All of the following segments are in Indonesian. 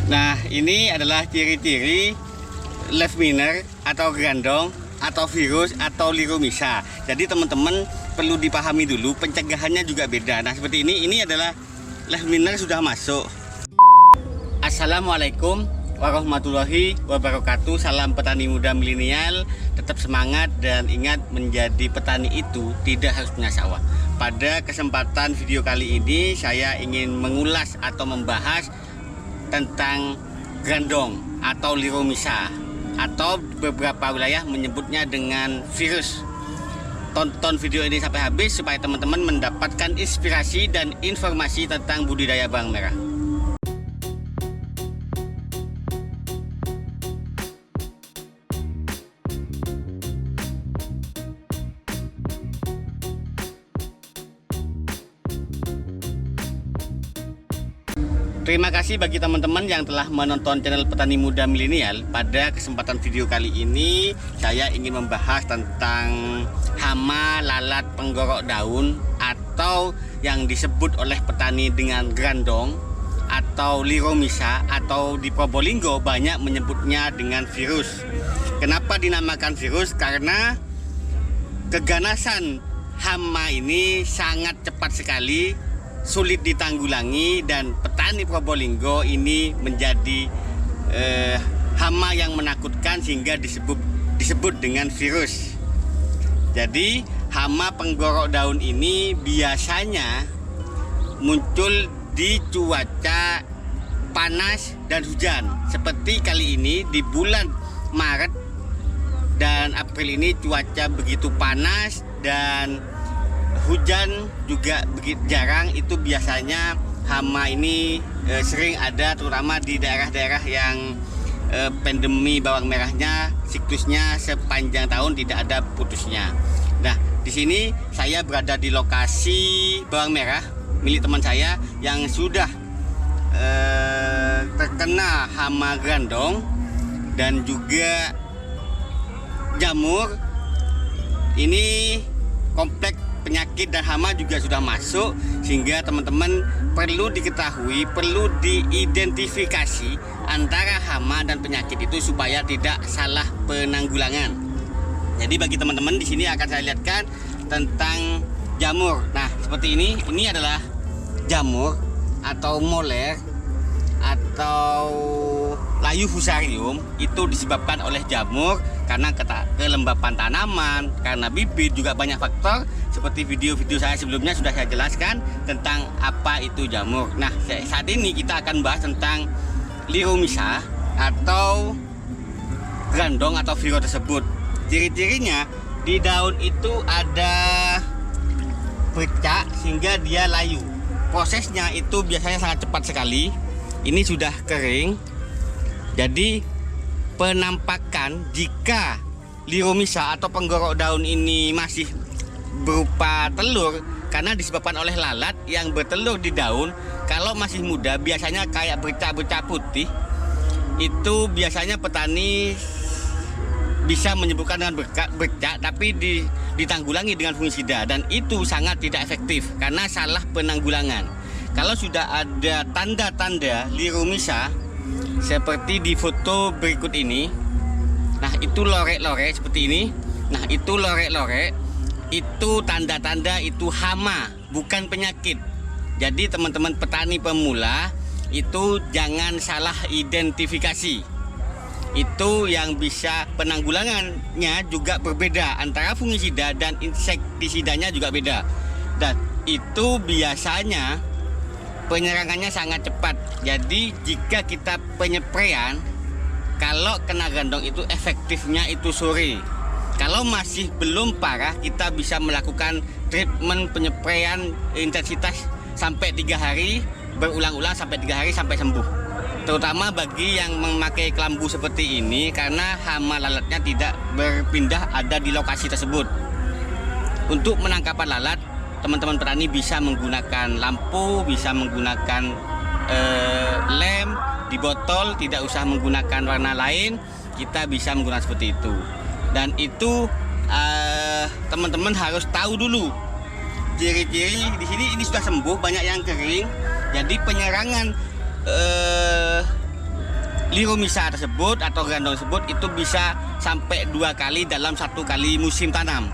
Nah, ini adalah ciri-ciri leaf miner atau grandong atau virus atau liromisa. Jadi teman-teman perlu dipahami dulu, pencegahannya juga beda. Nah, seperti ini adalah leaf miner sudah masuk. Assalamualaikum warahmatullahi wabarakatuh. Salam petani muda milenial. Tetap semangat dan ingat, menjadi petani itu tidak harus punya sawah. Pada kesempatan video kali ini saya ingin mengulas atau membahas tentang grandong atau liromisa, atau beberapa wilayah menyebutnya dengan virus. Tonton video ini sampai habis supaya teman-teman mendapatkan inspirasi dan informasi tentang budidaya bawang merah. Terima kasih bagi teman-teman yang telah menonton channel Petani Muda Milenial. Pada kesempatan video kali ini saya ingin membahas tentang hama lalat penggorok daun atau yang disebut oleh petani dengan grandong atau liromisa, atau di Probolinggo banyak menyebutnya dengan virus. Kenapa dinamakan virus? Karena keganasan hama ini sangat cepat sekali, sulit ditanggulangi, dan petani Probolinggo ini menjadi hama yang menakutkan sehingga disebut dengan virus. Jadi hama penggorok daun ini biasanya muncul di cuaca panas dan hujan. Seperti kali ini di bulan Maret dan April ini cuaca begitu panas dan hujan juga begitu jarang. Itu biasanya hama ini sering ada, terutama di daerah-daerah yang pandemi bawang merahnya siklusnya sepanjang tahun tidak ada putusnya. Nah, di sini saya berada di lokasi bawang merah milik teman saya yang sudah terkena hama grandong dan juga jamur. Ini kompleks penyakit dan hama juga sudah masuk, sehingga teman-teman perlu diketahui, perlu diidentifikasi antara hama dan penyakit itu supaya tidak salah penanggulangan. Jadi bagi teman-teman di sini akan saya lihatkan tentang jamur. Nah, seperti ini adalah jamur atau moler atau layu fusarium. Itu disebabkan oleh jamur karena kelembapan tanaman, karena bibit, juga banyak faktor. Seperti video-video saya sebelumnya sudah saya jelaskan tentang apa itu jamur. Nah, saat ini kita akan bahas tentang liromisa atau grandong atau virus tersebut. Ciri-cirinya di daun itu ada bercak sehingga dia layu. Prosesnya itu biasanya sangat cepat sekali. Ini sudah kering. Jadi penampakan jika liromisa atau penggorok daun ini masih berupa telur, karena disebabkan oleh lalat yang bertelur di daun. Kalau masih muda biasanya kayak bercak-bercak putih. Itu biasanya petani bisa menyembuhkan dengan bercak, tapi ditanggulangi dengan fungisida, dan itu sangat tidak efektif karena salah penanggulangan. Kalau sudah ada tanda-tanda liromisa seperti di foto berikut ini, nah itu lorek-lorek seperti ini. Nah, itu lorek-lorek, itu tanda-tanda itu hama, bukan penyakit. Jadi teman-teman petani pemula itu jangan salah identifikasi. Itu yang bisa penanggulangannya juga berbeda, antara fungisida dan insektisidanya juga beda. Dan itu biasanya penyerangannya sangat cepat. Jadi jika kita penyepraian, kalau kena grandong itu efektifnya itu sore. Kalau masih belum parah, kita bisa melakukan treatment penyepraian intensitas sampai 3 hari, berulang-ulang sampai 3 hari sampai sembuh. Terutama bagi yang memakai kelambu seperti ini, karena hama lalatnya tidak berpindah ada di lokasi tersebut. Untuk penangkapan lalat, teman-teman petani bisa menggunakan lampu, bisa menggunakan lem di botol, tidak usah menggunakan warna lain. Kita bisa menggunakan seperti itu. Dan itu teman-teman harus tahu dulu ciri-ciri. Di sini ini sudah sembuh, banyak yang kering. Jadi penyerangan liromisa tersebut atau gandong tersebut itu bisa sampai 2 kali dalam 1 kali musim tanam.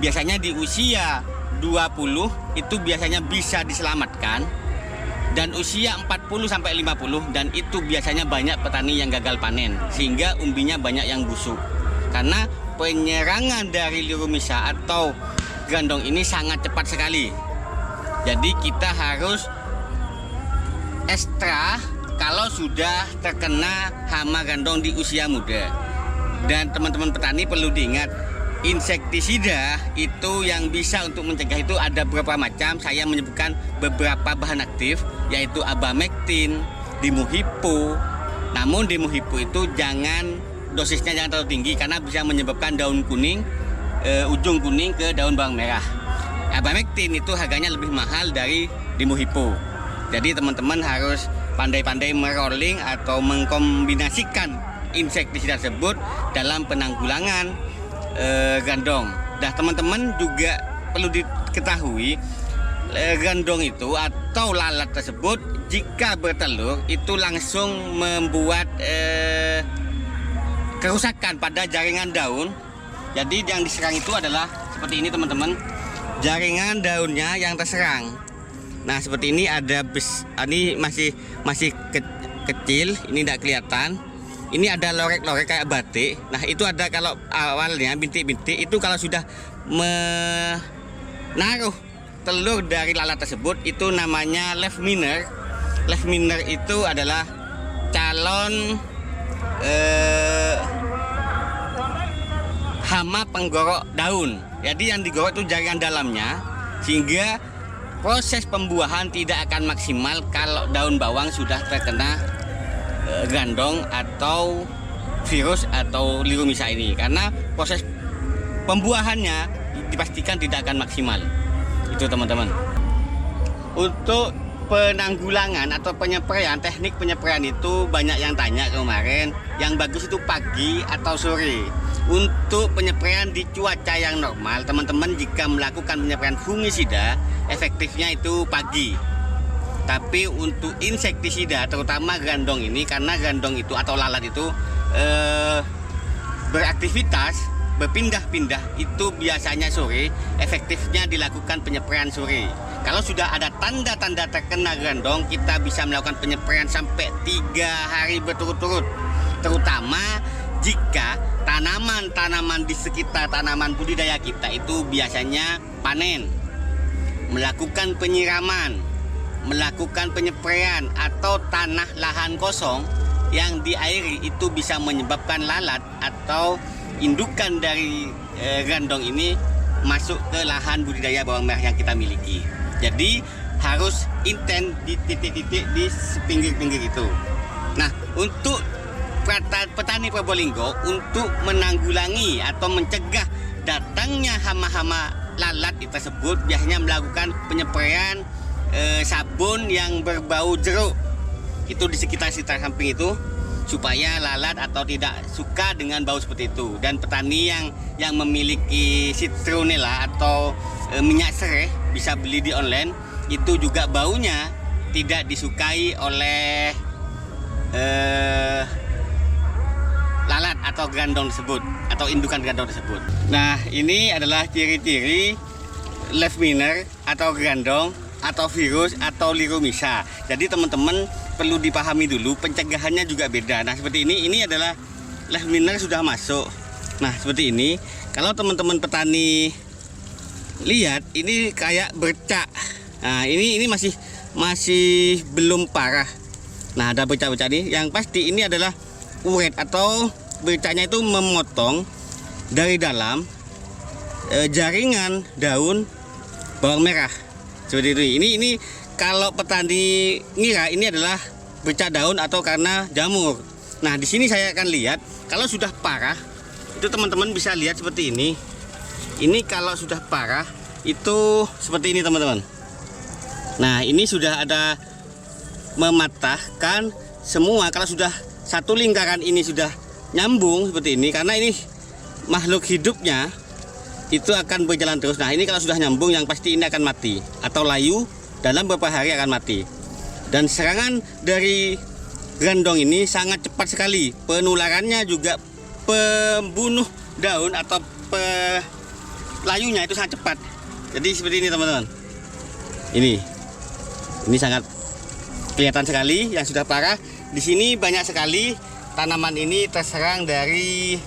Biasanya di usia 20 itu biasanya bisa diselamatkan, dan usia 40 sampai 50, dan itu biasanya banyak petani yang gagal panen sehingga umbinya banyak yang busuk. Karena penyerangan dari liromisa atau gandong ini sangat cepat sekali. Jadi kita harus ekstra kalau sudah terkena hama gandong di usia muda. Dan teman-teman petani perlu diingat, insektisida itu yang bisa untuk mencegah itu ada beberapa macam. Saya menyebutkan beberapa bahan aktif, yaitu abamectin, dimuhipo. Namun dimuhipo itu dosisnya jangan terlalu tinggi karena bisa menyebabkan daun kuning, ujung kuning ke daun bawang merah. Abamectin itu harganya lebih mahal dari dimuhipo. Jadi teman-teman harus pandai-pandai merolling atau mengkombinasikan insektisida tersebut dalam penanggulangan gandong. Nah, teman-teman juga perlu diketahui, gandong itu atau lalat tersebut jika bertelur itu langsung membuat kerusakan pada jaringan daun. Jadi yang diserang itu adalah seperti ini teman-teman, jaringan daunnya yang terserang. Nah seperti ini ada ini masih kecil, ini tidak kelihatan. Ini ada lorek-lorek kayak batik. Nah itu ada, kalau awalnya bintik-bintik itu kalau sudah menaruh telur dari lalat tersebut itu namanya leaf miner. Leaf miner itu adalah calon hama penggorok daun. Jadi yang digorok itu jaringan dalamnya, sehingga proses pembuahan tidak akan maksimal kalau daun bawang sudah terkena gandong atau virus atau liromisa ini, karena proses pembuahannya dipastikan tidak akan maksimal. Itu teman-teman. Untuk penanggulangan atau penyepraian, teknik penyepraian itu banyak yang tanya kemarin, yang bagus itu pagi atau sore. Untuk penyepraian di cuaca yang normal, teman-teman jika melakukan penyepraian fungisida efektifnya itu pagi. Tapi untuk insektisida terutama gandong ini, karena gandong itu atau lalat itu beraktivitas berpindah-pindah, itu biasanya sore, efektifnya dilakukan penyepraian sore. Kalau sudah ada tanda-tanda terkena gandong, kita bisa melakukan penyepraian sampai 3 hari berturut-turut. Terutama jika tanaman-tanaman di sekitar tanaman budidaya kita itu biasanya panen, melakukan penyiraman, melakukan penyepraian, atau tanah lahan kosong yang diairi, itu bisa menyebabkan lalat atau indukan dari gandong ini masuk ke lahan budidaya bawang merah yang kita miliki. Jadi harus intens di titik-titik di pinggir-pinggir itu. Nah, untuk petani Probolinggo untuk menanggulangi atau mencegah datangnya hama-hama lalat tersebut, biasanya melakukan penyepraian sabun yang berbau jeruk itu di sekitar samping itu, supaya lalat atau tidak suka dengan bau seperti itu. Dan petani yang memiliki citronella atau minyak serai bisa beli di online, itu juga baunya tidak disukai oleh lalat atau gandong tersebut atau indukan gandong tersebut. Nah, ini adalah ciri-ciri leaf miner atau gandong atau virus atau liromisa. Jadi teman-teman perlu dipahami dulu, pencegahannya juga beda. Nah, seperti ini adalah leaf miner sudah masuk. Nah, seperti ini. Kalau teman-teman petani lihat, ini kayak bercak. Nah, ini masih belum parah. Nah, ada bercak-bercak nih. Yang pasti ini adalah uret atau bercaknya itu memotong dari dalam jaringan daun bawang merah. Seperti itu. Ini kalau petani ngira ini adalah bercak daun atau karena jamur. Nah, di sini saya akan lihat kalau sudah parah, itu teman-teman bisa lihat seperti ini. Ini kalau sudah parah itu seperti ini, teman-teman. Nah, ini sudah ada mematahkan semua. Kalau sudah satu lingkaran ini sudah nyambung seperti ini, karena ini makhluk hidupnya itu akan berjalan terus. Nah, ini kalau sudah nyambung, yang pasti ini akan mati atau layu dalam beberapa hari akan mati. Dan serangan dari Grandong ini sangat cepat sekali. Penularannya juga pembunuh daun atau layunya itu sangat cepat. Jadi seperti ini teman-teman. Ini sangat kelihatan sekali yang sudah parah. Di sini banyak sekali tanaman ini terserang dari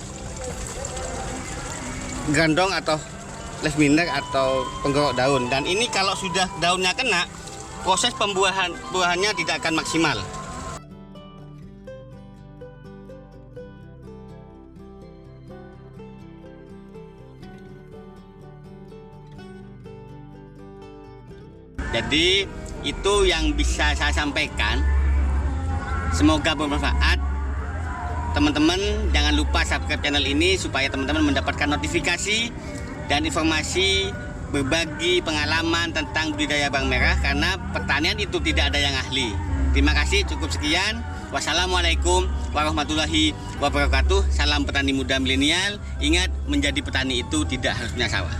grandong atau leaf miner atau penggerok daun. Dan ini kalau sudah daunnya kena, proses pembuahannya tidak akan maksimal. Jadi itu yang bisa saya sampaikan. Semoga bermanfaat. Teman-teman jangan lupa subscribe channel ini supaya teman-teman mendapatkan notifikasi dan informasi berbagi pengalaman tentang budidaya bawang merah, karena pertanian itu tidak ada yang ahli. Terima kasih, cukup sekian. Wassalamualaikum warahmatullahi wabarakatuh. Salam petani muda milenial. Ingat, menjadi petani itu tidak harus punya sawah.